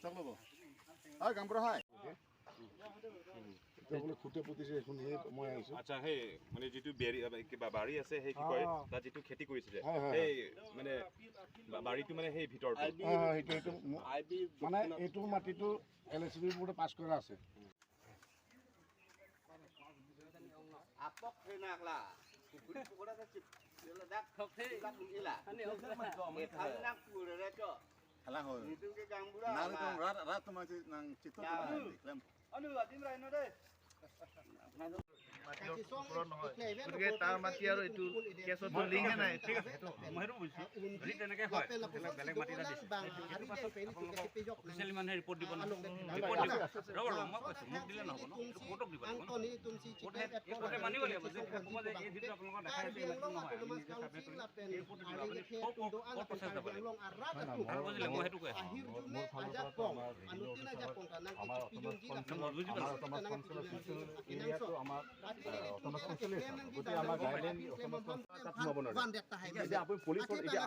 চক ল'ব হয় কাম কৰা হয় খুঁটে পুতিছে এখন মই আহিছোঁ। আচ্ছা সেই মানে যিটো কিবা বাৰী আছে সেই কি কয় তাত যিটো খেতি কৰিছিলে সেই মানে বাৰীটো মানে সেই ভিতৰটো সেইটো মানে এইটো মাটিটো LSB বোৰ্ডে পাছ কৰা আছে। গতিকে তাৰ মাটি আৰু এইটো কেছতো লিংক নাই। ঠিক আছে, মই সেইটো বুজিছোঁ। যদি তেনেকৈ হয় বেলেগ মাটি এটা দিছে অফিচিয়েলি মানুহে ৰিপৰ্ট দিব নহয়। ৰিপৰ্ট দিব ৰ'ব মই কৈছোঁ মোক দিলে নহ'ব ন, কোৰ্টক দিব লাগিব। কোৰ্টে মানিব লাগিব যে ক'ব যে এই যিটো আপোনালোকৰ দেখাই আছে এইটো নহয়, আমি নিজে চাৰ্ভে কৰিম এই ৰিপৰ্টটো দিব। আপুনি ক'ত প্ৰচেছ যাব লাগিব ভাল বুজিলে। মই সেইটো কৈ আছোঁ।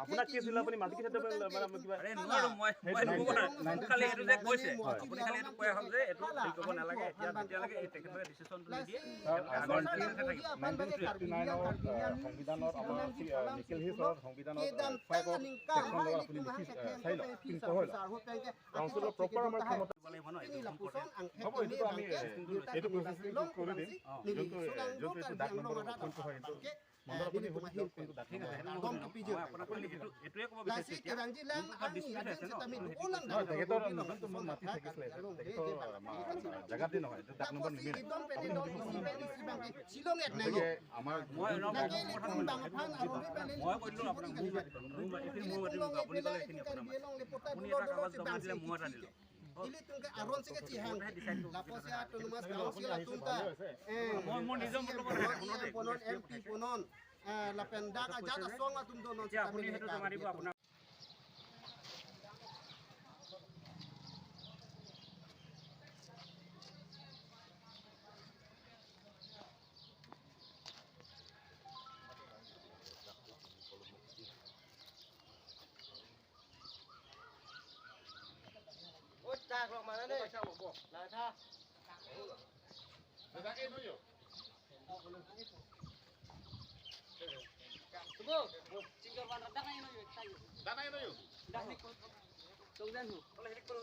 আপোনাক কি আছিলে আপুনি মাটি কিবা খালি এইটো যে কৈছে আপুনি খালি এইটো কোৱা হ'ল যে এইটো হেৰি কৰিব নালাগে এতিয়া তেতিয়ালৈকে এই তেখেতলোকে ডিচিশ্যনটো নিদিয়ে সংবিধানত আমাৰ নিখিল হিছৰ সংবিধানত প্ৰপাৰ আমাৰ ক্ষমতা লাগিব ন। এইটো হ'ব, এইটো আমি এইটো প্ৰচেছিং কৰি দিম। যোনটো হয় ঠিক আছে, আপোনাক এইটোৱে ক'ব বিচাৰিছোঁ এতিয়া ডিছপিউট আছে ন তেখেতৰ যোনটো মোৰ মাটি থাকিছিলে তেখেতৰ জেগাতে নহয় তাক নম্বৰ নিমিলে। গতিকে আমাৰ মই কৈ দিলোঁ আপোনাক এইখিনি মোৰ মাতি আপুনি ক'লে এইখিনি আপোনাৰ মাতি আপুনি এটা কাগজ জমা দিলে মই এটা দিলোঁ মোৰ নিজৰ আপুনি সেইটো জমা দিব আপোনাৰ mana nih? Lah tha. Dah cái nuôi Tunggu. Tinggal warna dah ini nuôi. Dah ini nuôi. Dah ni kau. Tunggu dulu. Kalau ini kalau